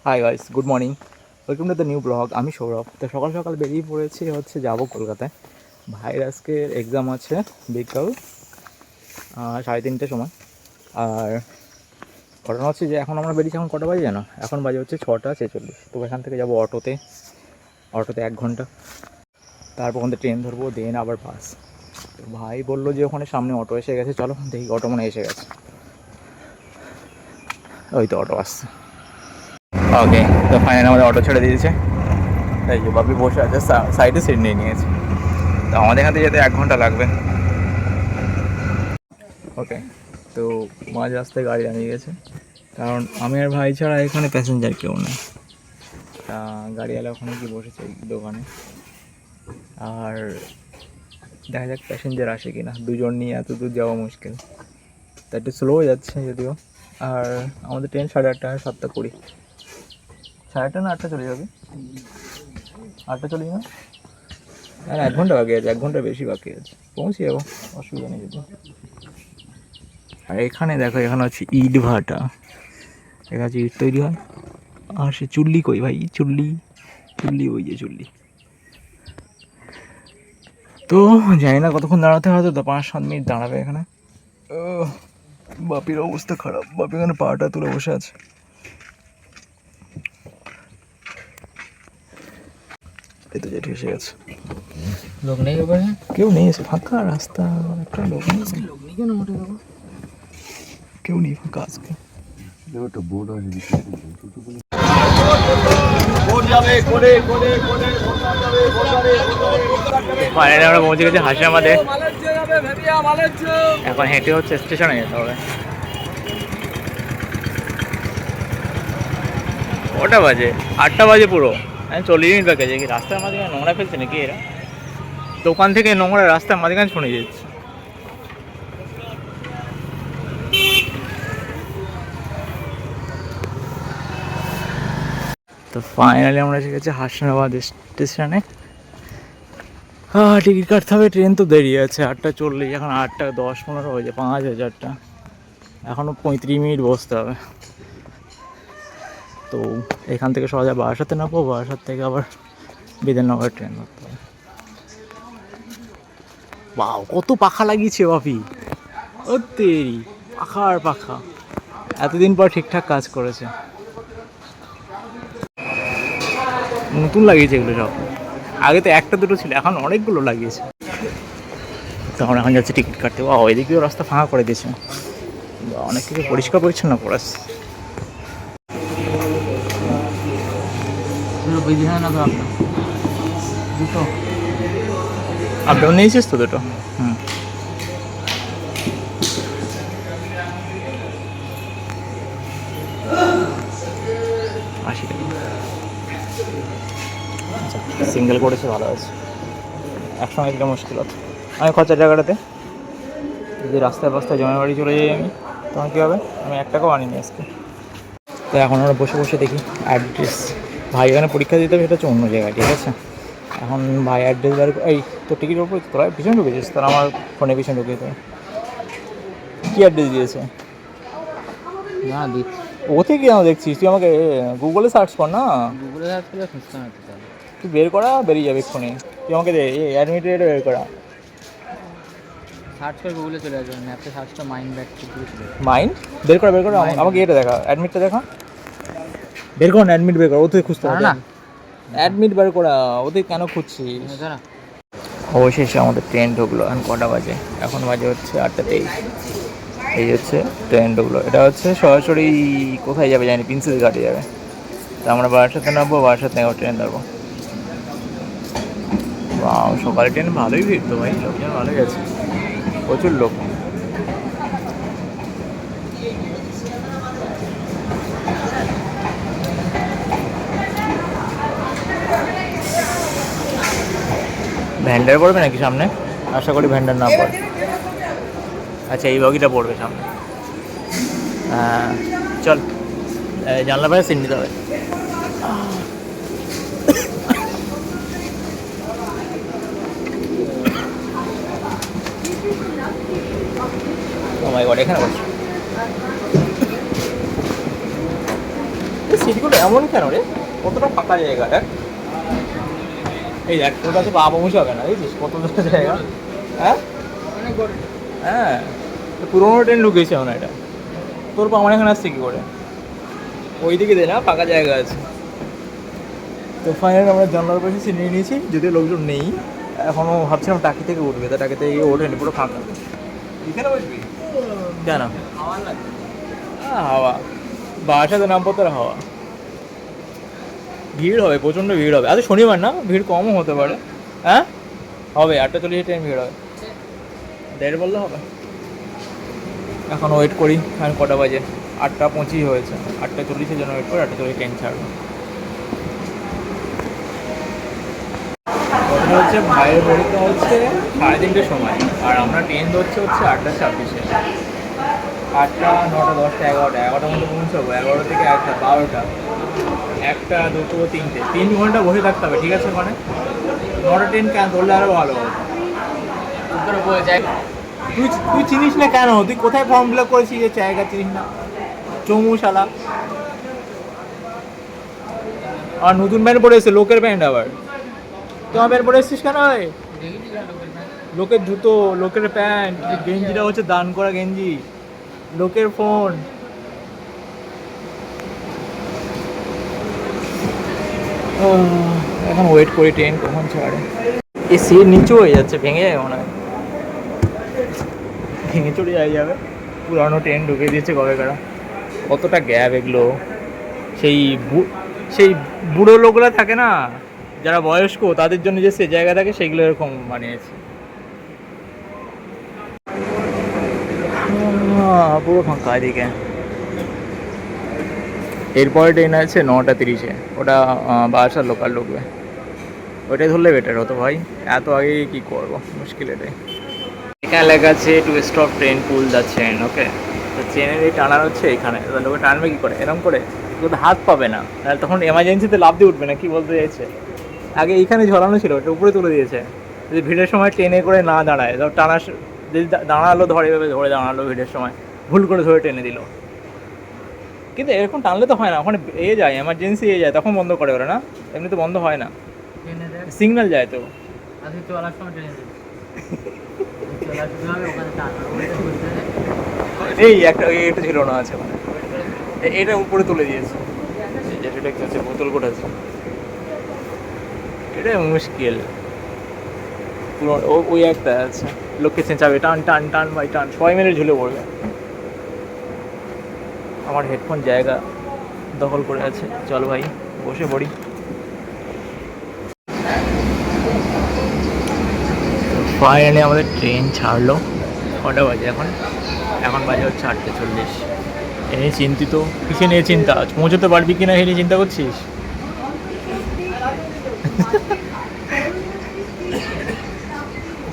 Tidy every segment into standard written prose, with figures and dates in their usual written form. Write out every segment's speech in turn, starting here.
Hi guys, good morning, welcome to the new blog. আমি সৌরভ। তো সকাল সকাল বেরিয়ে পড়েছি হচ্ছে যাবো কলকাতায়। ভাইয়ের আজকে এক্সাম আছে বিকাল 3:30টার সময়। আর ঘটনা হচ্ছে যে এখন আমরা বেরিয়েছি, এখন কটা বাজে জানো? এখন বাজে হচ্ছে 6:46। তো এখান থেকে যাবো অটোতে 1 ঘন্টা, তারপর ওখান থেকে ট্রেন ধরবো, দেন আবার বাস। তো ভাই বললো যে ওখানে সামনে অটো এসে গেছে, চলো দেখি। অটো মনে এসে গেছে, ওই তো অটো আসছে। ওকে, তো ফাইনালি আমাদের অটো ছেড়ে দিয়েছে। এই যে বাপি বসে আছে, সাইডে সিট নিয়ে নিয়েছে। তো আমাদের এখান থেকে যেতে 1 ঘন্টা লাগবে। ওকে, তো মাঝ রাস্তায় গাড়ি দাঁড়িয়ে গেছে, কারণ আমি আর ভাই ছাড়া এখানে প্যাসেঞ্জার কেউ নেই। তা গাড়িওয়ালা ওখানে গিয়ে বসেছে এই দোকানে। আর দেখা যাক প্যাসেঞ্জার আসে কিনা, দুজন নিয়ে এত দূর যাওয়া মুশকিল। তা একটু স্লো যাচ্ছে যদিও। আর আমাদের ট্রেন 8:30, 7:20, 8:30 না 8টা চলে যাবে। 8টা চলে যাবে, আর 1 ঘন্টা বাকি আছে, 1 ঘন্টা বেশি বাকি আছে, পৌঁছে যাবো, অসুবিধা নেই যদি। আর এখানে দেখো, এখানে হচ্ছে ইট ভাটা, এখানে হচ্ছে ইট তৈরি হয়। আর সে চুল্লি কই ভাই, চুল্লি চুল্লি, ওই যে চুল্লি। তো জানি না কতক্ষণ দাঁড়াতে, হয়তো 5-7 মিনিট দাঁড়াবে এখানে। বাপির অবস্থা খারাপ, বাপি এখানে পাটা তুলে বসে আছে। এই তো জেঠি এসে গেছে। লোক নেই ওখানে, কেউ নেই, এসে ফাঁকা রাস্তা, একটা লোক নেই। লোক নেই কেন মোটে দেখো, কেউ নেই, ফাঁকা আজকে। ফাইনালি আমরা পৌঁছে গেছি হাসিমাবাদে। এখন হেঁটে হচ্ছে স্টেশনে যেতে হবে। কটা বাজে? 8টা বাজে পুরো। আমি 40 মিনিট বাকি আছে। কি রাস্তার মাঝখানে নোংরা ফেলছে নাকি এরা? দোকান থেকে নোংরা রাস্তার মাঝখানে শুনে যাচ্ছে। তো ফাইনালি আমরা এসে গেছি হাসিমাবাদ স্টেশনে। টিকিট কাটতে হবে, ট্রেন তো দেরি আছে 8:40, এখন 8:10-15 হয়েছে, 5 হাজারটা, এখনও 35 মিনিট বসতে হবে। তো এখান থেকে সহজে বারাসাতে নামবো, বারাসাত থেকে আবার বিধাননগর ট্রেন ধরতে হবে। বাও, কত পাখা লাগিয়েছে বাপি, ও তেরি, পাখা আর পাখা, এতদিন পর ঠিকঠাক কাজ করেছে। নতুন লাগিয়েছে এগুলো সব, আগে তো একটা দুটো ছিল, এখন অনেকগুলো লাগিয়েছে। তখন এখন যাচ্ছে টিকিট কাটতে। বা ওইদিকেও রাস্তা ফাঁকা করে দিয়েছে, অনেক কিছু পরিষ্কার পরিচ্ছন্ন করেছে। বিধাননগর আপনার দুটো আপডাউন নিয়েছিস তো দুটো? হুম, আশি টাকা। আচ্ছা, সিঙ্গেল করেছে, ভালো আছে। একসঙ্গে দিলে মুশকিল হতো। আমি খরচার জায়গাটাতে যদি রাস্তায় রাস্তায় জমা বাড়ি চলে যাই আমি, তখন কী হবে? আমি 1 টাকাও আনিনি আজকে। তো এখন আমরা বসে বসে দেখি অ্যাড্রেস। ভাই এখানে পরীক্ষা দিতে হবে, সেটা হচ্ছে অন্য জায়গায়, ঠিক আছে? এখন ভাই অ্যাড্রেস বার, এই তো টিকিটের উপরে তোরা পিছনে ঢুকেছিস, তারা আমার ফোনে পিছনে ঢুকিয়ে দেয়। কী অ্যাড্রেস দিয়েছে? না দিচ্ছি, ওতে কি আমার দেখছিস? তুই আমাকে গুগলে সার্চ কর না। গুগলে সার্চ করে খুঁজতে হবে তাহলে। তুই বের করা, বেরিয়ে যাবে এক্ষুনি। তুই আমাকে দে এই অ্যাডমিটেড বের করা। সার্চ করে গুগলে চলে আসবে, ম্যাপে সার্চটা মাইন্ড ব্যাক থেকে চলে আসবে। মাইন্ড বের করা, বের করা। আমাকে এটা দেখা, অ্যাডমিটটা দেখা, বের কর না, অ্যাডমিট বের কর। ওতে খুঁজতে হবে না অ্যাডমিট বের করা, ওতে কেন খুঁজছিস? না অবশেষে আমাদের ট্রেন ঢুকলো। এখন কটা বাজে? এখন বাজে হচ্ছে 8:23। এই হচ্ছে ট্রেন ঢুকলো। এটা হচ্ছে সরাসরি কোথায় যাবে জানি, প্রিন্সেস ঘাটে যাবে। তা আমরা বারাসাতে নামবো, বারাসাত থেকে ট্রেন ধরবো। বাহ, সকালে ট্রেন ভালোই ভিড় তো ভাই, লোকজন ভালোই আছে, প্রচুর লোক। ভ্যান্ডার পড়বে নাকি সামনে? আশা করি ভ্যান্ডার না পড়ে। আচ্ছা, এই বগিটা পড়বে সামনে। হ্যাঁ চল, জানলা পাশে সিট নিতে হবে। ও মাই গড, এখানে বসে সিটগুলো এমন কেন রে? কতটা ফাঁকা জায়গা দেখ। এই দেখ তোর কাছে পা বসে হবে না, বুঝছিস কতটা জায়গা। হ্যাঁ হ্যাঁ, পুরোনো ট্রেন ঢুকেছে এখন এটা। তোর পা আমার এখানে আসছে কী করে? ওই দিকে দে না, ফাঁকা জায়গা আছে। তো ফাইনালি আমরা জানলার পাশে সিট নিয়ে নিয়েছি, যদিও লোকজন নেই এখনও। ভাবছিলাম টাকি থেকে উঠবে, তা টাকি থেকে ওঠেনি, পুরো ফাঁকা। এখানে বসবি কেন? হাওয়া বাসাতে নামবো, তোর হাওয়া। ভিড় হবে, প্রচণ্ড ভিড় হবে। আচ্ছা শনিবার না, ভিড় কমও হতে পারে। হ্যাঁ হবে, 8:40 টাইম ভিড় হবে। 1:30 বললে হবে। এখন ওয়েট করি। এখন কটা বাজে? 8:25 হয়েছে। 8:40 জন্য ওয়েট করি, 8:40 ট্রেন ছাড়বে। কথা হচ্ছে ভাইয়ের বাড়িতে হচ্ছে 3:30 সময়, আর আমরা ট্রেন ধরছে হচ্ছে 8:26। 8টা, 9টা, 10টা, 11টা, 11টার মধ্যে পৌঁছাবো। 11 থেকে 1টা, 12টা, 1টা, 2টো, 3টে, 3 ঘন্টা বসে থাকতে হবে, ঠিক আছে? ওখানে 9টা ট্রেন কেন ধরলে আরও ভালো হবে। তুই তুই চিনিস না কেন? তুই কোথায় ফর্ম ফিল আপ করেছিস যে জায়গা চিনিস না? চমু শালা। আর নতুন প্যান্ট পরে এসছে, লোকের প্যান্ট আবার। তোমার প্যান্ট পরে এসছিস কেন? লোকের জুতো, লোকের প্যান্ট, গেঞ্জিটা হচ্ছে দান করা গেঞ্জি, লোকের ফোন। এখন ওয়েট করি ট্রেন কখন ছাড়ে। এই সিট নিচু হয়ে যাচ্ছে, ভেঙে যায় মনে হয়, ভেঙে চলে যাবে। পুরানো ট্রেন ঢুকে দিয়েছে কবে কারা। কতটা গ্যাপ এগুলো। সেই সেই বুড়ো লোকরা থাকে না, যারা বয়স্ক, তাদের জন্য যে সে জায়গা থাকে সেগুলো এরকম বানিয়েছে। পুরো ফাঁকা এদিকে। এরপরে ট্রেন আছে 9:30, ওটা বাসার লোকাল ঢুকবে। ওইটাই ধরলে বেটার হতো ভাই, এত আগে কী করবো, মুশকিল এটাই। এখানে লেখা আছে to stop train pull the chain, okay. তো চেনের এই টানার হচ্ছে এখানে, লোকে টানবে কী করে? এরকম করে তো হাত পাবে না, তাহলে তখন এমার্জেন্সিতে লাফ দিয়ে উঠবে না। কি বলতে চাইছে? আগে এইখানে ঝরানো ছিল, ওটা উপরে তুলে দিয়েছে, যদি ভিড়ের সময় ট্রেনে করে না দাঁড়ায়। তো টানা যদি দাঁড়ালো, ধরে এভাবে ধরে দাঁড়ালো, ভিড়ের সময় ভুল করে ধরে টেনে দিল। কিন্তু এরকম টানলে তো হয় না, ওখানে যায়, এমার্জেন্সি যায়, তখন বন্ধ করে ওরা না, এমনি তো বন্ধ হয় না, সিগন্যাল যায় তো। এই একটা এটা ছিল না, আছে মানে এটা উপরে তুলে দিয়েছে, যেটা কি আছে, বোতল কোট আছে। এটা মুশকিল। ওই একটা আছে, লোককে চেঁচাবে, টান টান টান ভাই টান, সবাই মিলে ঝুলে পড়বে। আমার হেডফোন জায়গা দখল করে আছে। চল ভাই বসে পড়ি। ফাইনালি আমাদের ট্রেন ছাড়লো। কটা বাজে এখন? এখন বাজে হচ্ছে 8:40। এ নিয়ে চিন্তিত। কিসে নিয়ে চিন্তা? পৌঁছতে পারবি কিনা এ নিয়ে চিন্তা করছিস?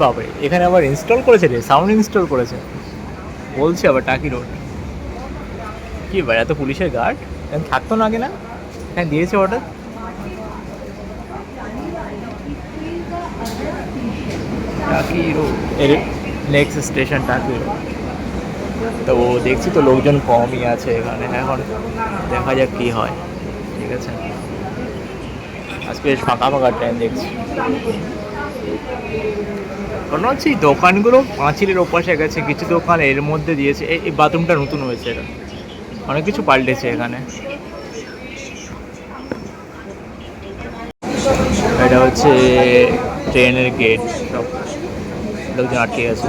বাবারে, এখানে আবার ইনস্টল করেছে রে, সাউন্ড ইনস্টল করেছে বলছে আবার, টাকি রোড। কি ভাই, এত পুলিশের গার্ড এখন থাকতো না আগে? না এখানে দিয়েছে অর্ডার। টাকি রোড এর নেক্সট স্টেশন টাকি রোড। তো দেখছি তো লোকজন কমই আছে এখানে এখন, দেখা যাক কী হয়। ঠিক আছে, আজকে বেশ ফাঁকা ফাঁকা ট্রেন দেখছি। কারণ হচ্ছে এই দোকানগুলো পাঁচিলের ওপাশে গেছে, কিছু দোকান এর মধ্যে দিয়েছে। এই বাথরুমটা নতুন হয়েছে, এটা অনেক কিছু পাল্টেছে এখানে। এটা হচ্ছে ট্রেনের গেট, সব লোকজন আটকে গেছে।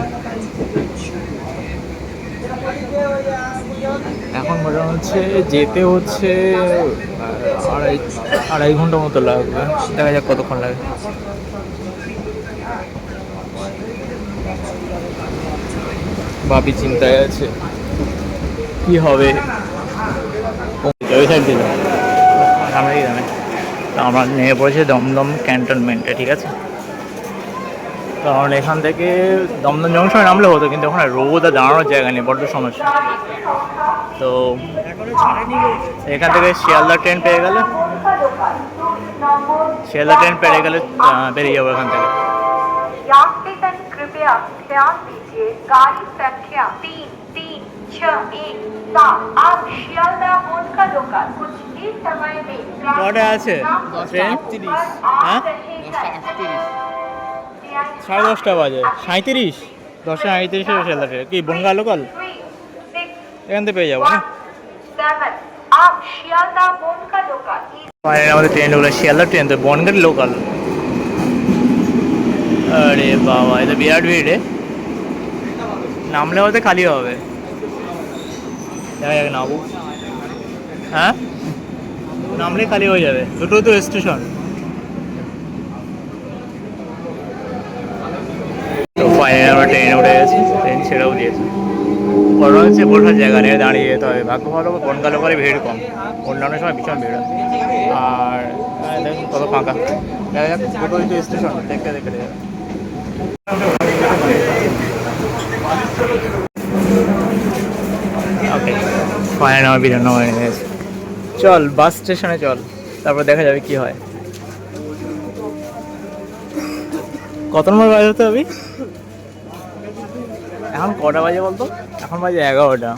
এখন মনে হচ্ছে যেতে হচ্ছে 2.5 ঘন্টা মতো লাগবে, দেখা যাক কতক্ষণ লাগে। ভাবি চিন্তায় আছে কি হবে। ওই সাইড দিল সামনেই জানে। তো আমরা নেমে পড়েছি দমদম ক্যান্টনমেন্টে, ঠিক আছে। কারণ এখান থেকে দমদম জংশনে নামলে হতো, কিন্তু ওখানে রোদ আর দাঁড়ানোর জায়গা নেই, বড্ড সমস্যা। তো এখান থেকে শিয়ালদা ট্রেন পেয়ে গেলে, শিয়ালদা ট্রেন পেয়ে গেলে বেরিয়ে যাবো এখান থেকে। यात्रीगण कृपया ध्यान दीजिए, गाड़ी संख्या 336 आप शियालदा मोनका लोकल कुछ ही समय में কটা আছে ট্রেন? হ্যাঁ 10:30 বাজে 37 10:37 শিয়ালদা ট্রেন কি বনগাঁ লোকাল এখান থেকে পেয়ে যাবো না आप शियालदा मोनका लोकल ফাইনালি আমাদের ট্রেন ঢুকলো শিয়ালদা ট্রেন তো বনগাঁ লোকাল আরে বাবা এটা বিরাট ভিড় রে নামলে হয়তো খালি হবে দেখা যাক নামবো হ্যাঁ নামলে খালি হয়ে যাবে দুটো তো স্টেশন তো ফাইনালি আমরা ট্রেনে উঠে গেছি ট্রেন ছেড়েও দিয়েছে বড় হচ্ছে বসার জায়গা নিয়ে দাঁড়িয়ে যেতে হবে ভাগ্য ভালো বনগাঁ লোকালে ভিড় কম অন্যান্য সময় ভীষণ ভিড় হয়। আর দেখুন কত ফাঁকা দেখা যাক দুটোই তো স্টেশন দেখতে দেখতে যাবে ওকে ফাইনালি আমার বিধাননগর এনে গেছে চল বাস স্টেশনে চল তারপর দেখা যাবে কি হয় কত নম্বর বাজে হতে হবে এখন কটা বাজে বলতো এখন বাজে 11টা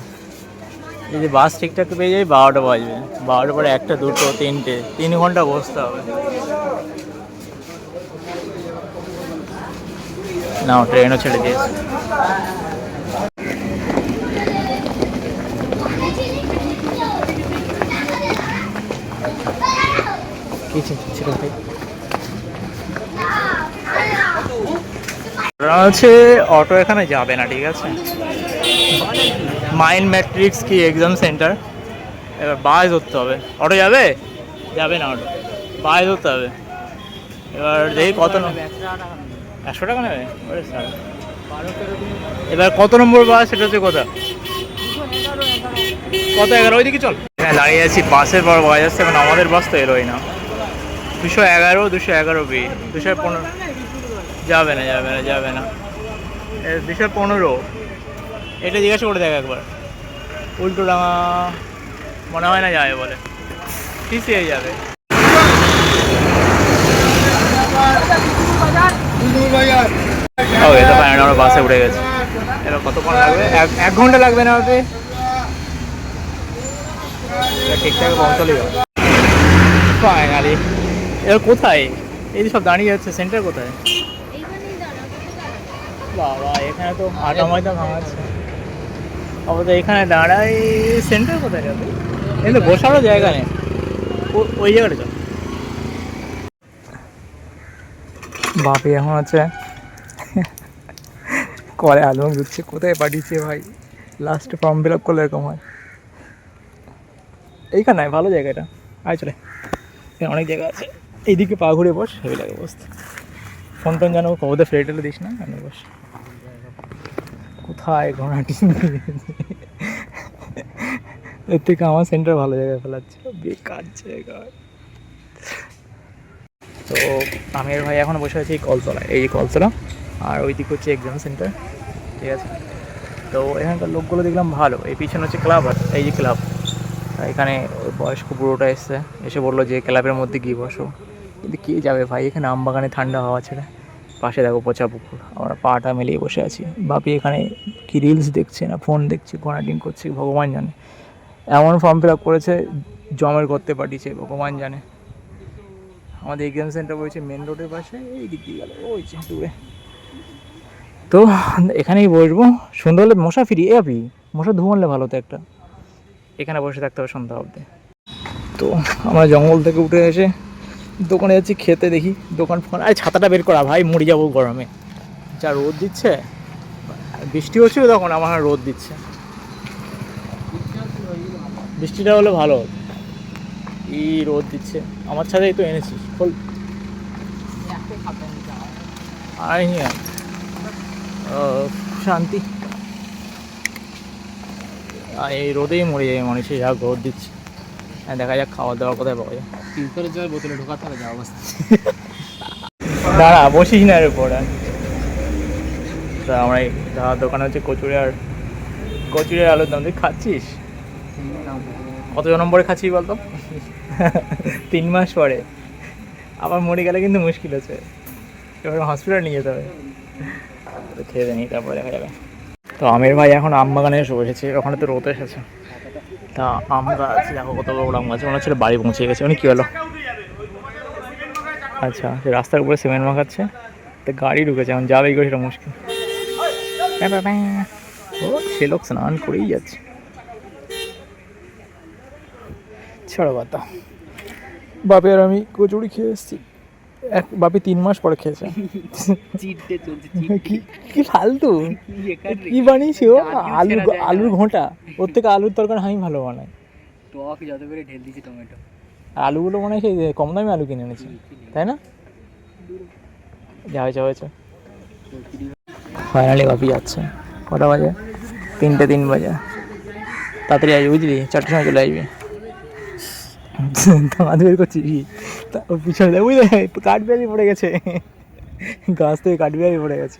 যদি বাস ঠিকঠাক পেয়ে যাই 12টা বাজবে 12টার পরে 1টা 2টো 3টে 3 ঘন্টা বসতে হবে না ট্রেনও ছেড়ে দিয়েছে কিছু ছিল ভাই হচ্ছে অটো এখানে যাবে না ঠিক আছে মাইন্ড ম্যাট্রিক্স কি এক্সাম সেন্টার এবার বাস ধরতে হবে অটো যাবে যাবে না অটো বাস ধরতে হবে এবার দেখি কত 100 টাকা নেবে এবার কত নম্বর বাস সেটা হচ্ছে কথা কত 11 ওইদিকে চল হ্যাঁ দাঁড়িয়ে আছি বাসের পর বাস আসছে এখন আমাদের বাস তো এলোই না 211 বি 215 যাবে না 215 এটা জিজ্ঞাসা করে দেখ একবার উল্টো ডাঙা মনে হয় না যাবে বলে পিছিয়ে যাবে ওকে তো ফাইনালি আমরা বাসে উঠে গেছি এবার কতক্ষণ লাগবে 1 ঘন্টা লাগবে না ওতে ঠিকঠাক পৌঁছলেই হবে ফাইনালি এবার কোথায় এই যে সব দাঁড়িয়ে যাচ্ছে সেন্টার কোথায় বাবা এখানে তো আটা ময়দা ভাঙাচ্ছে অবশ্যই এখানে দাঁড়াই সেন্টার কোথায় যাবে কিন্তু বসারও জায়গা নেই ওই জায়গাটা চল বাপি এখন আছে কলে আলবাম দিচ্ছে কোথায় পাঠিয়েছে ভাই লাস্টে ফর্ম ফিল আপ করলে এরকম হয় এইখানে ভালো জায়গা এটা আয় চলে এখানে অনেক জায়গা আছে এইদিকে পা ঘুরে বস হেভি লাগে বসতে ফোন টোন জানো কবতে ফ্লেট টেলে দিস না এনে বস কোথায় ঘোড়াটি এর থেকে আমার সেন্টার ভালো জায়গায় ফেলাচ্ছে বেকার জায়গা তো আমির ভাই এখন বসে আছি এই কলতলায় এই যে কলতলা আর ওইদিকে হচ্ছে এক্সাম সেন্টার ঠিক আছে তো এখানকার লোকগুলো দেখলাম ভালো এই পিছনে হচ্ছে ক্লাব আর এই যে ক্লাব এখানে বয়স্ক বুড়োটা এসছে এসে বললো যে ক্লাবের মধ্যে গিয়ে বসো কিন্তু কে যাবে ভাই এখানে আম বাগানে ঠান্ডা হাওয়া ছেড়ে পাশে দেখো পচা পুকুর আমরা পাটা মিলিয়ে বসে আছি বাপি এখানে কি রিলস দেখছে না ফোন দেখছে ঘোরাটিং করছে ভগবান জানে এমন ফর্ম ফিল আপ করেছে জমের করতে পাঠিয়েছে ভগবান জানে আমাদের এক্সাম সেন্টার রয়েছে মেন রোডের পাশে এই দিক দিয়ে গেল ওই দূরে তো এখানেই বসবো সন্ধ্যা হলে মশা ফিরি এ আপি মশা ধুমানলে ভালো তো একটা এখানে বসে থাকতে হবে সন্ধ্যা অবধি তো আমরা জঙ্গল থেকে উঠে এসে দোকানে যাচ্ছি খেতে দেখি দোকান ফোকান আরে ছাতাটা বের করা ভাই মরে যাবো গরমে যা রোদ দিচ্ছে বৃষ্টি হচ্ছিল তখন আমার রোদ দিচ্ছে বৃষ্টিটা হলে ভালো এই রোদ দিচ্ছে আমার ছাতাই তো এনেছি খোল আয় নিয়ে শান্তি আর এই রোদেই মরে যায় মানুষের যা রোদ দিচ্ছে হ্যাঁ দেখা যাক খাওয়া দাওয়া কোথায় পাওয়া যায় তিনতলের জল বোতলে ঢোকাতে হবে যা অবস্থা দাঁড়া বসিস না এর উপর তা আমরা এই দাদার দোকানে হচ্ছে কচুরির আলুর দাম তুই খাচ্ছিস কত নম্বরে খাচ্ছিস বলতো 3 মাস পরে আবার মরে গেলে কিন্তু মুশকিল আছে এবার হসপিটালে নিয়ে যেতে হবে খেয়ে নিই তারপরে দেখা যাবে তো আমের ভাই এখন আম বাগানে এসে বসেছে, ওখানে তো রোদ এসেছে। তা আম গাছ দেখো কত বড় আম গাছ, মনে হচ্ছে বাড়ি পৌঁছে গেছে। উনি কী হলো? আচ্ছা, সে রাস্তার উপরে সিমেন্ট মাখাচ্ছে, তো গাড়ি ঢুকেছে, এখন যাবে কি সেটা মুশকিল। ও সে লোক স্নান করেই যাচ্ছে, ছাড়ো কথা। বাপে আর আমি কচুরি খেয়ে এসেছি, বাপি 3 মাস পরে খেয়েছে। কি ফালতু, কি বানিয়েছি ও? আলুর ঘোঁটা, ওর থেকে আলুর তরকারি আমি ভালো বানাই। টক যত করে ঢেল দিয়েছি টমেটো, আলুগুলো মনে হয় সেই কম দামে আলু কিনে এনেছি, তাই না? যা হয়েছে হয়েছে। ফাইনালি বাপি যাচ্ছে। কটা বাজে? 3টে 3 বাজে। তাড়াতাড়ি আসবি বুঝলি, 4টার সময় চলে আসবি। দাঁত বের করছি, ওর পিছনে দেখ বুঝলে, কাঠবিড়ালি পড়ে গেছে, গাছ থেকে কাঠবিড়ালি পড়ে গেছে।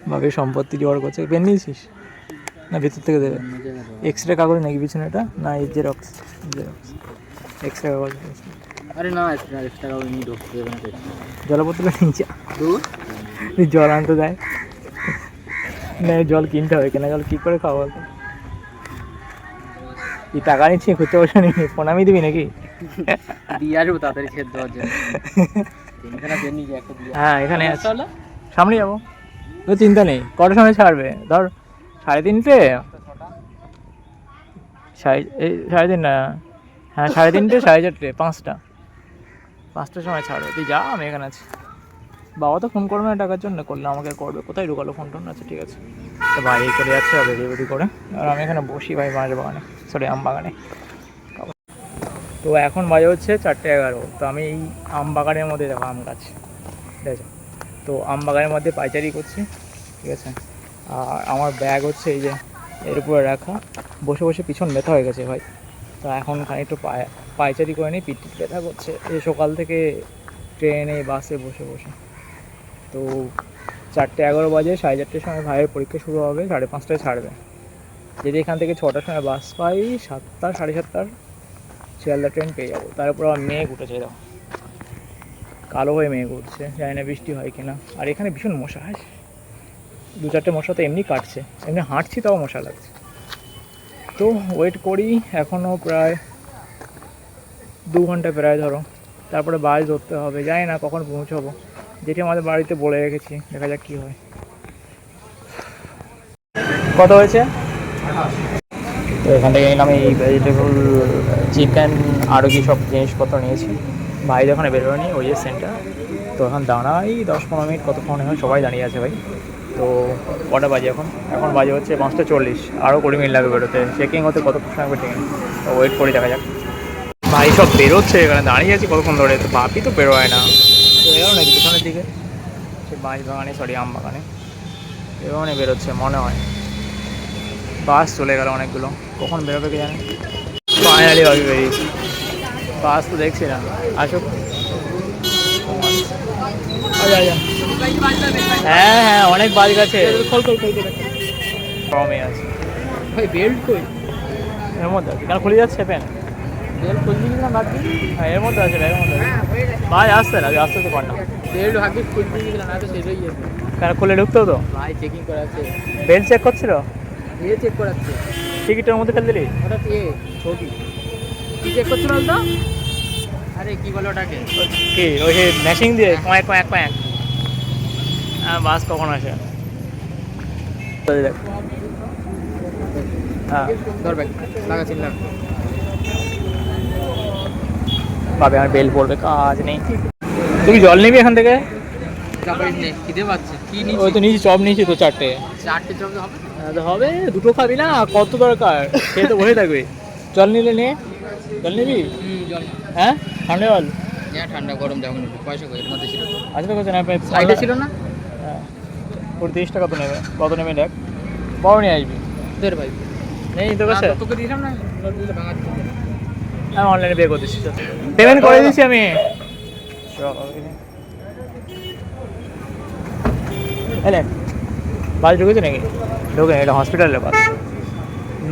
বাপের সম্পত্তি জোগাড় করছে। পেন নিয়েছিস না? ভেতর থেকে দেবে। এক্সরে কাগজ নাকি পিছনেটা? না জেরক্স, এক্সরে কাগজ। আরে না এক্সট্রা কাগজ নিয়ে ঢুকতে দেবে না। জলপত্র নিচে জল আনতে দেয় না, জল কিনতে হবে, কেনা জল কী করে খাওয়া বলতো? এই টাকা নিচ্ছি, খুঁজতে বসে নি, প্রণামি দিবি নাকি? দিয়ে আসবো তাড়াতাড়ি খেতে দেওয়ার জন্য। হ্যাঁ এখানে আছে, সামনে যাবো, তো চিন্তা নেই। কটার সময় ছাড়বে? ধর 3:30, 3:30 না, হ্যাঁ 3:30, 4:30, 5টার সময় ছাড়বে। তুই যা, আমি এখানে আছি। বাবা তো ফোন করবে না টাকার জন্য, করলে আমাকে করবে। কোথায় ঢুকালো ফোন টোন? আছে ঠিক আছে। তো ভাই এই করে যাচ্ছে, বেরিয়ে করে। আর আমি এখানে বসি ভাই মাছ বাগানে, সরি আম বাগানে। তো এখন বাজে হচ্ছে 4:11। তো আমি এই আম বাগানের মধ্যে দেখো আম গাছ, ঠিক আছে? তো আম বাগানের মধ্যে পাইচারি করছি, ঠিক আছে? আর আমার ব্যাগ হচ্ছে এই যে এর উপরে রাখা, বসে বসে পিছন ব্যথা হয়ে গেছে ভাই। তো এখন খানিকটু পাইচারি করে নিই, পিঠ ব্যথা করছে এই সকাল থেকে ট্রেনে বাসে বসে বসে। তো 4:11 বাজে, 4:30টার সময় ভাইয়ের পরীক্ষা শুরু হবে, 5:30টায় ছাড়বে। যদি এখান থেকে 6টার সময় বাস পাই, 7টা 7:30টার শিয়ালদা ট্রেন পেয়ে যাবো। তারপর আমার মেঘ উঠেছে, দাও কালো হয়ে মেঘ উঠছে, জানি না বৃষ্টি হয় কিনা। আর এখানে ভীষণ মশা হয়, 2-4টে মশা তো এমনি কাটছে, এমনি হাঁটছি তাও মশা লাগছে। তো ওয়েট করি, এখনও প্রায় 2 ঘন্টা প্রায় ধরো, তারপরে বাস ধরতে হবে। জানি না কখন পৌঁছাবো, যেটি আমাদের বাড়িতে বলে রেখেছি, দেখা যাক কী হয়। কত হয়েছে? তো এখান থেকে নিলাম এই ভেজিটেবল, চিকেন, আরও কি সব জিনিসপত্র নিয়েছি। ভাই যখন বেরোয়নি, ওই যে সেন্টার, তো এখন দাঁড়াই 10-15 মিনিট, কতক্ষণ এখন সবাই দাঁড়িয়ে আছে ভাই। তো কটা বাজে এখন বাজে হচ্ছে 5:40, আরও 20 মিনিট লাগবে বেরোতে। চেকিং হতে কত সময় ঠিক আছে, তো ওয়েট করি, দেখা যাক। ভাই সব বেরোচ্ছে, এখানে দাঁড়িয়ে আছি কতক্ষণ ধরে, তো বাপি তো বেরোয় না। তো এরও নাকি পিছনের দিকে, সে মাছ বাগানে, সরি আম বাগানে এরও বেরোচ্ছে মনে হয়। বাস চলে গেল অনেকগুলো, কখন বেরোবে কে জানে। ফাইনালি ভাবি বেরিয়েছি, বাস তো দেখছি না, আসুক। হ্যাঁ হ্যাঁ অনেক বাস গেছে, কমে আছে ভাই। বেল্ট কই? এর মধ্যে আছে, কেন খুলে যাচ্ছে প্যান্ট? বেল্ট খুলতে গেছিলাম ভাবছি। হ্যাঁ এর মধ্যে আছে, ব্যাগের মধ্যে আছে। ভাই আসছে না, আস্তে আস্তে কর না। বেল্ট ভাগ্যে খুলতে গেছিলাম, না তো সেটাই আছে। কেন খুলে ঢুকতো তো? ভাই চেকিং করাচ্ছে, বেল্ট চেক করছিল, চেক করাচ্ছে। টিকিটের মধ্যে ফেলে দিলি? হঠাৎ ছবি কি চেক করছিল তো? আরে কি বলে ওটাকে? কি ওই যে ম্যাশিং দিয়ে কয়েক কয়েক কয়েক। হ্যাঁ বাস কখন আসে? দেখ হ্যাঁ ধর ব্যাগ লাগাচ্ছিলাম। ভাবে আমার বেল পড়বে, কাজ নেই। তুই জল নিবি এখান থেকে? খিদে পাচ্ছে। কি নিয়েছি? ওই তো নিয়েছি, চপ নিয়েছি তো 4টে। 4টে চপ হবে? হ্যাঁ তো হবে, 2টো খাবি না, কত দরকার, সে তো বসে থাকবে। জল নিলে নে, জল নিবি? জল। হ্যাঁ ঠান্ডা জল? হ্যাঁ ঠান্ডা গরম যেমন পয়সা করে এর মধ্যে ছিল। আচ্ছা কথা না, সাইডে ছিল না? হ্যাঁ ওর 30 টাকা তো নেবে, কত নেবে দেখ, বড় নিয়ে আসবি। দের ভাই নেই তো কাছে, তোকে দিলাম না, ভাঙা। আমি অনলাইনে পে করে দিচ্ছি, পেমেন্ট করে দিচ্ছি আমি। এলে বাস ঢুকেছে নাকি? ঢুকে, এটা হসপিটালের বাস,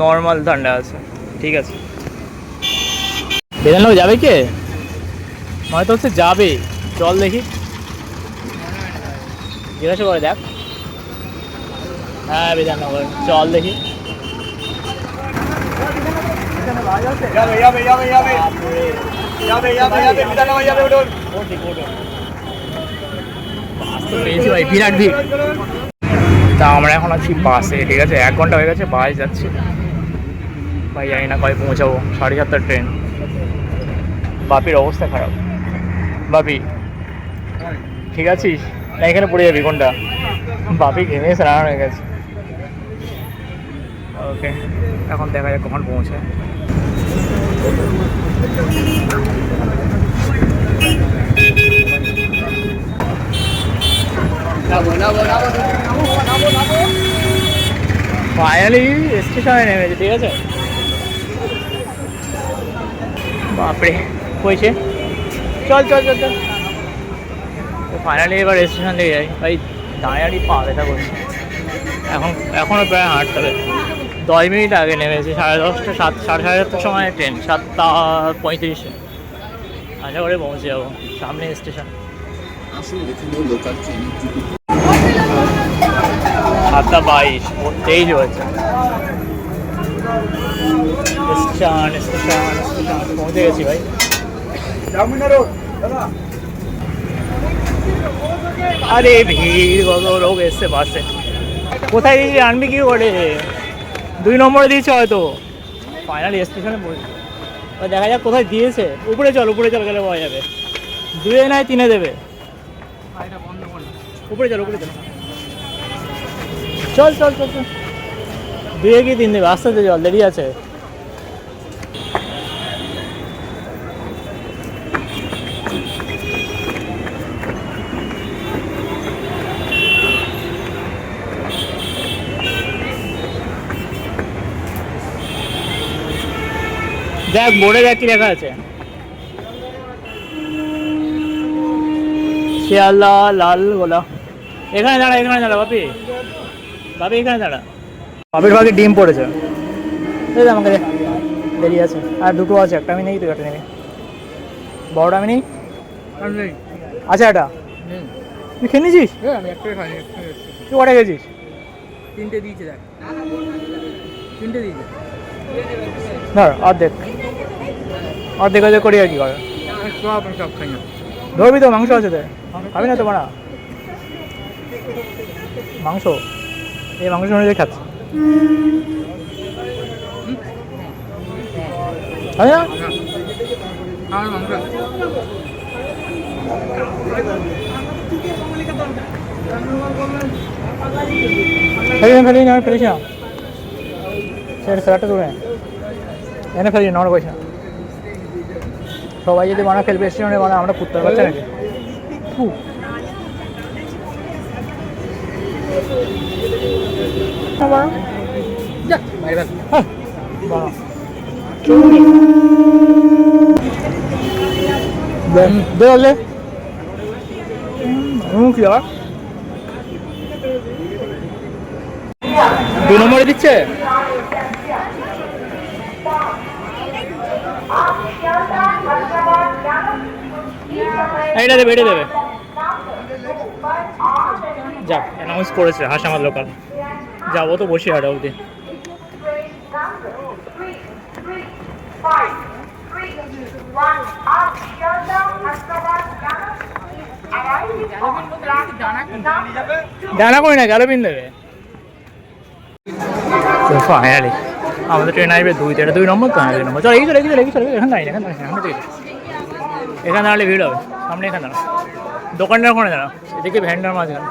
নর্মাল ঠান্ডা আছে, ঠিক আছে। বেদান লোক যাবে কে? হয়তো হচ্ছে যাবে, চল দেখি, জিজ্ঞাসা করে দেখ। হ্যাঁ বিধাননগর, চল দেখি। পেয়েছি ভাই, বিরাট ভিড়। তা আমরা এখন আছি বাসে, ঠিক আছে, 1 ঘন্টা হয়ে গেছে বাস যাচ্ছে ভাই, জানি না কয় পৌঁছাবো। 7:30 ট্রেন। বাপির অবস্থা খারাপ। বাপি ঠিক আছিস না? এখানে পড়ে যাবি কোনটা? বাপি ঘেমে স্নান হয়ে গেছে। ওকে, এখন দেখা যাক কখন পৌঁছায়। ফাইনালি স্টেশনে নেমেছে, ঠিক আছে। বাপরে হয়েছে, চল চল চল চল। ফাইনালি এবার স্টেশন থেকে যাই ভাই। দাঁড়িয়ে পা ব্যথা করছে। এখনও প্রায় হাঁটতে হবে। 10 মিনিট আগে নেমেছে, 10:30, 7:30 সময় ট্রেন, 7:35। আশা করে পৌঁছে যাবো, সামনে স্টেশন। 7:22 পড়তেই রয়েছে। স্টেশন স্টেশন স্টেশন পৌঁছে গেছি ভাই। আরে ভিড়, কত লোক এসছে বাসে। কোথায় দিয়েছি, আনবি কি করে? 2 নম্বরে দিয়েছে হয়তো। ফাইনালি স্টেশনে পড়েছে, দেখা যাক কোথায় দিয়েছে। উপরে চল, উপরে চল, গেলে পাওয়া যাবে। 2-এ নয় 3-এ দেবে। উপরে চল, উপরে চল, চল চল চল চল। 2-এ কি 3 দেবে? আস্তে আস্তে চল, দেরি আছে। দেখ বোর্ডে দেখ কি লেখা আছে। শিয়ালদা লাল গোলা। এখানে দাঁড়া, এখানে দাঁড়া বাপি। বাপি এখানে দাঁড়া। বাপির ভাগে ডিম পড়েছে। এই যে আমাকে দেরি আছে। আর 2টো আছে, একটা আমি নেই, তুই একটা নেবি। বড়টা আমি নেই। আচ্ছা এটা তুই খেয়ে নিয়েছিস? আমি একটাই খাইনি, তুই কটা গেছিস? 3টে দিয়েছে, দেখ 3টে দিয়েছে। ধর অর্ধেক অর্ধেক অর্ধেক করি আর কি করে। সব সব খাই না। ধরবি তো, মাংস আছে তো, খাবি না তো মারা মাংস? এই মাংস অনুযায়ী খাচ্ছি। খাবি না? আমার মাংস ফেলি না, ফেলিস না। সেটা ফেলাটা তুলে এনে ফেলি না, পয়সা। সবাই যদি বানা ফেলবে স্টেশনে, বানা আমরা কুত্তার বাচ্চা নাকি? দে 2 নম্বরে দিচ্ছে। এটা দেবে, এটা দেবে। যাক, অ্যানাউন্স করেছে হাসামাল লোকাল। যাবো তো বসিরহাট অবধি। ডানা করি না, গ্যালোপিন দেবে। ফাইনালি আমাদের ট্রেন আসবে 2 নম্বর তো। 2 নম্বর চল, এই চল, এই চল, এই চল। এখানে দাঁড়িয়ে, এখানে দাঁড়িয়ে, এখানে থেকে এখানে দাঁড়ালে ভিড় হবে। সামনে এখানে দাঁড়া, দোকানটার ওখানে দাঁড়া, এদিকে ভ্যানটার মাঝখানে।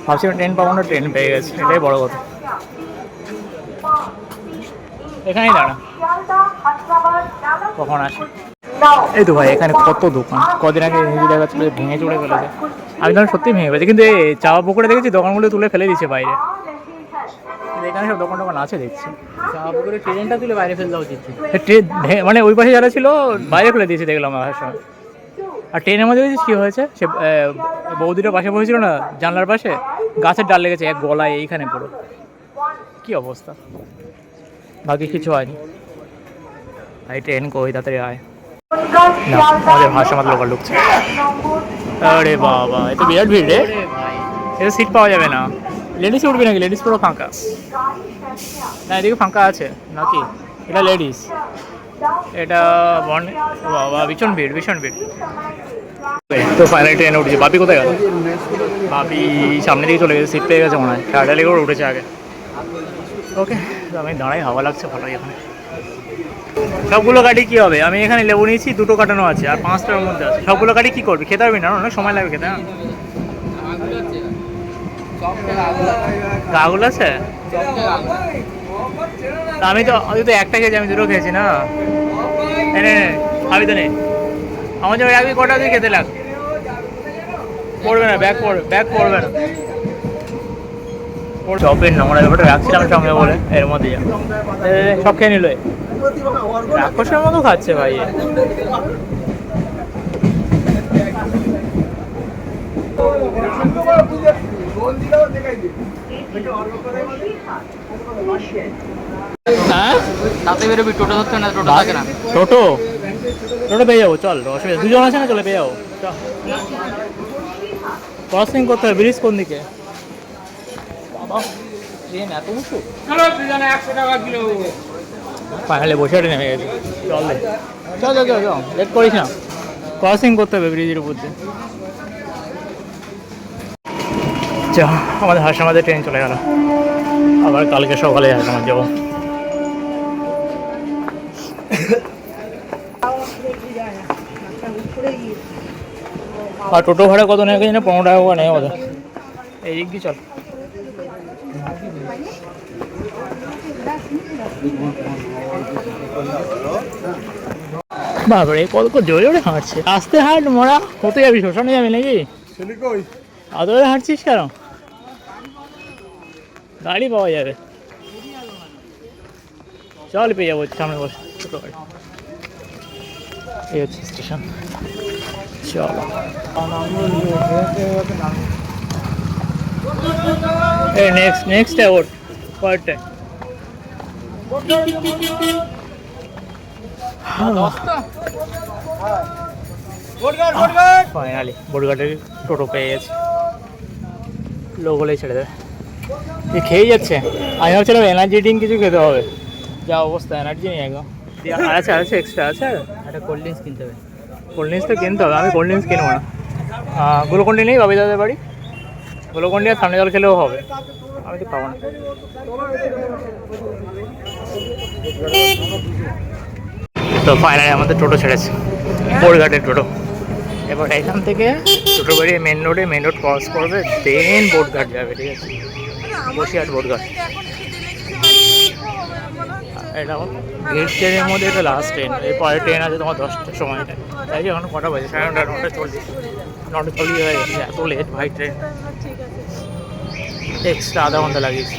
ভাবছিলাম ট্রেন পাবো না, ট্রেন পেয়ে গেছে, এটাই বড় কথা। এখানেই দাঁড়া, কখন আসে। এই তো ভাই, এখানে কত দোকান। কদিন আগে নিজে দেখাচ্ছিল ভেঙে চড়ে ফেলেছে। আমি তখন সত্যি ভেঙে ফেলেছি, কিন্তু এই চাওয়া পুকুরে দেখেছি দোকানগুলো তুলে ফেলে দিচ্ছে বাইরে। কিন্তু এখানে সব দোকান টোকান আছে দেখছি। চাওয়া পুকুরে ট্রেনটা তুলে বাইরে ফেলে দেওয়া উচিত। মানে ওই পাশে যারা ছিল বাইরে ফেলে দিয়েছে দেখলাম আসার সময়। আর ট্রেনের মধ্যে দেখেছিস কী হয়েছে? সে বৌদিটা পাশে বসেছিল না জানলার পাশে, গাছের ডাল লেগেছে এক গলায়, এইখানে পুরো কী অবস্থা। বাকি কিছু হয়নি ভাই। ট্রেন কই তাড়াতাড়ি আয়। না আমাদের ভাষা আমাদের লোকাল ঢুকছে। আরে বাবা এ তো বিরাট ভিড় রে, এটা সিট পাওয়া যাবে না। লেডিস উঠবে নাকি? লেডিস পুরো ফাঁকা। না এদিকে ফাঁকা আছে নাকি? এটা লেডিস, এটা বন। বাবা ভীষণ ভিড়, ভীষণ ভিড়। তো ফাইনালি ট্রেনে উঠেছি। বাপি কোথায় গেল? বাপি সামনে দিকে চলে গেছে, সিট পেয়ে গেছে মনে হয়, টাটালি করে উঠেছে আগে। ওকে আমি দাঁড়াই, হাওয়া লাগছে ভালোই এখানে। সবগুলো গাড়ি কী হবে? আমি এখানে লেবু নিয়েছি, 2টো কাটানো আছে আর 5টার মধ্যে আছে। সবগুলো গাড়ি কী করবি? খেতে পারবি না, অনেক সময় লাগবে খেতে। হ্যাঁ গাগুল আছে। আমি তো একটা খেয়েছি, আমি 2টো খেয়েছি না। খাবি তো নেই আমার জন্য রাখবি। কটা তুই খেতে লাগ? পড়বে না, ব্যাগ পড়বে না। চপের নোংরা ব্যাপারটা রাখছিলাম সঙ্গে বলে এর মধ্যে সব খেয়ে নিল। রাক্ষসের মতো খাচ্ছে ভাই। হ্যাঁ তাতে বেরোবি, টোটো ধরতে না, টোটো থাকে না। টোটো পেয়ে যাবো, চল অসুবিধা। 2জন আছে না, চলে পেয়ে যাবো। ক্রসিং করতে হবে। ব্রিজ কোন দিকে? বাবা ট্রেন এত উঁচু। ফাইনালি বসে নেমে গেছে। চল চল চল চল চল, লেট করিস না। ক্রসিং করতে হবে ব্রিজের উপর দিয়ে। যা আমাদের হাসনাবাদে ট্রেন চলে গেল। আবার কালকে সকালে হাসনাবাদ যাবো। আর টোটো ভাড়া কত নেয় কিনা? 15 টাকা করে নেয় ওদের। এই দিক দিয়ে চল। বাবারে কত জোরে জোরে হাঁটছে। আস্তে হাঁট মরা, কোথায় যাবি? শ্মশানে যাবি নাকি? অত জোরে হাঁটছিস কেন? গাড়ি পাওয়া যাবে, চল পেয়ে যাবো সামনে বসে ছোটো গাড়ি। এই হচ্ছে স্টেশন। চলো এই নেক্সট অ্যাওয়ার্ড কয়েকটা। ফাইনালি বোটঘাটের টোটো পেয়ে গেছে। লোক হলেই ছেড়ে দেবে। এ খেয়ে যাচ্ছে। আমি ভাবছিলাম এনার্জি ড্রিঙ্ক কিছু খেতে হবে, যা অবস্থা এনার্জি নেই একদম। আছে এক্সট্রা আছে। একটা কোল্ড ড্রিঙ্কস কিনতে হবে। কোল্ড ড্রিঙ্কস তো কিনতে হবে, আমি কোল্ড ড্রিঙ্কস কিনবো না। গ্লুকন্ডি নেই বাবি দাদের বাড়ি? গ্লুকন্ডি আর ঠান্ডা জল খেলেও হবে, আমি তো খাবো না। তো ফাইনালি আমাদের টোটো ছেড়েছে, বোটঘাটের টোটো। এবার এখান থেকে টোটো বেরিয়ে মেন রোড ক্রস করবে, দেন বোটঘাট যাবে। ঠিক আছে, বসিরহাট বোটঘাট। এটা গেট ট্রেনের মধ্যে এটা লাস্ট ট্রেন। এরপরে ট্রেন আছে তোমার 10টার সময়। তাই যে এখন কটা বাজে? 9:40 হয়ে গেছে। এত লেট ভাই ট্রেন, এক্সট্রা আধা ঘন্টা লাগিয়েছি।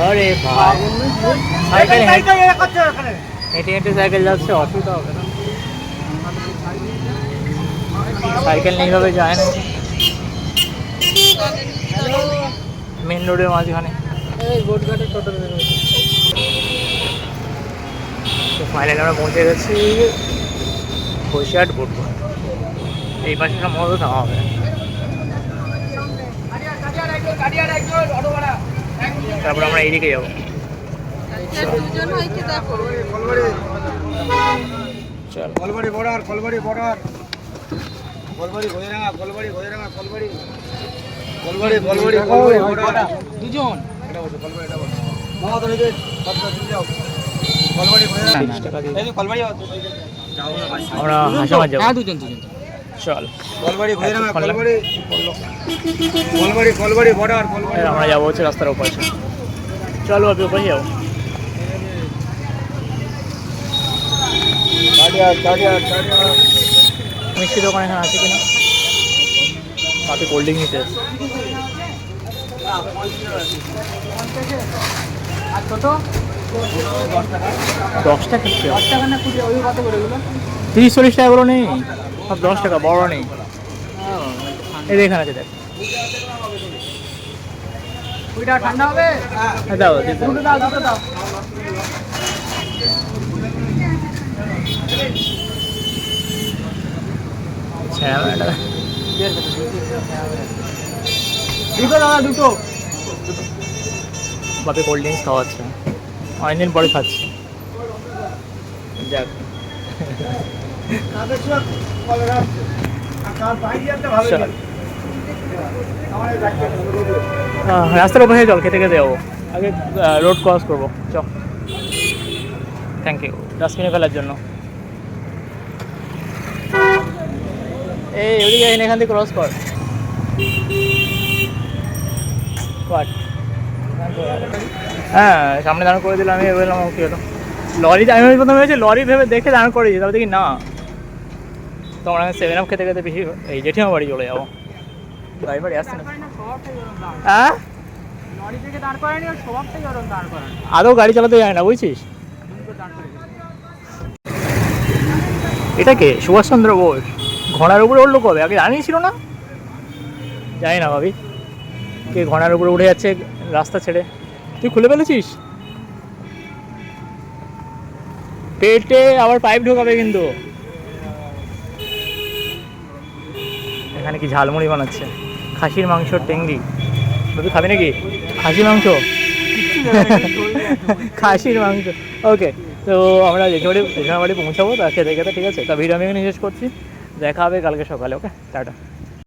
আরে ভাই সাইকেল হেঁটে সাইকেল যাচ্ছে, অসুবিধা হবে না। সাইকেল নেই ভাবে যায় না। মেন রোডের মাঝখানে ফাইনালি আমরা পৌঁছে গেছি বসিরহাট বোটঘাট। এই পাশে সম্ভবত যাওয়া হবে। তারপর আমরা এইদিকে যাবো। আমরা হাসামাদ যাবো। চল আমরা যাবো হচ্ছে রাস্তার ওপাশে। চলো আপনি ওপাশে যাবো। মিষ্টি দোকান এখানে আছে কিনা? আপনি কোল্ড ড্রিঙ্ক নিতে 10 টাকা। 30-40 টাকা গুলো নেই, সব 10 টাকা, বড় নেই। এই এখানে আছে, দেখ। দাও ছ্যাঁড়া দুটো দাদা দুটো বাপে কোল্ড ড্রিঙ্কস খাওয়াচ্ছে অনেকদিন পরে খাচ্ছি যাক চল। রাস্তার ওপাশে জল খেতে খেতে যাবো আগে রোড ক্রস করবো চ থ্যাংক ইউ ডাস্টবিনে ফেলার জন্য এই ওদিকে এখান থেকে ক্রস কর হোয়াট হ্যাঁ সামনে দাঁড় করে দিলাম আমি বললাম কি হলো লরি আমি প্রথমে ভেবেছি লরি ভেবে দেখে দাঁড় করে দিই তারপর দেখি না তোমার আমি 7 আপ খেতে খেতে বেশি এই জেঠিমা বাড়ি চলে যাবো গাড়ি বাড়ি আসছে না হ্যাঁ লরি থেকে দাঁড় করানি আর স্বভাবটাই ওরকম দাঁড় করানো আদৌ গাড়ি চালাতে যায় না বুঝছিস এটা কে সুভাষচন্দ্র বোস ঘোড়ার উপরে উঠলো কবে আগে জানিয়েছিল না জানি না ভাবি কে ঘোড়ার উপরে উঠে যাচ্ছে রাস্তা ছেড়ে তুই খুলে ফেলেছিস পেটে আবার পাইপ ঢোকাবে কিন্তু এখানে কি ঝালমুড়ি বানাচ্ছে খাসির মাংসর টেঙ্গি তুই খাবি নাকি খাসির মাংস খাসির মাংস ওকে তো আমরা যেখানে বাড়ি পৌঁছাবো তা খেতে খেতে ঠিক আছে তা ভিডিও আমি এখানে শেষ করছি দেখা হবে কালকে সকালে ওকে টাটা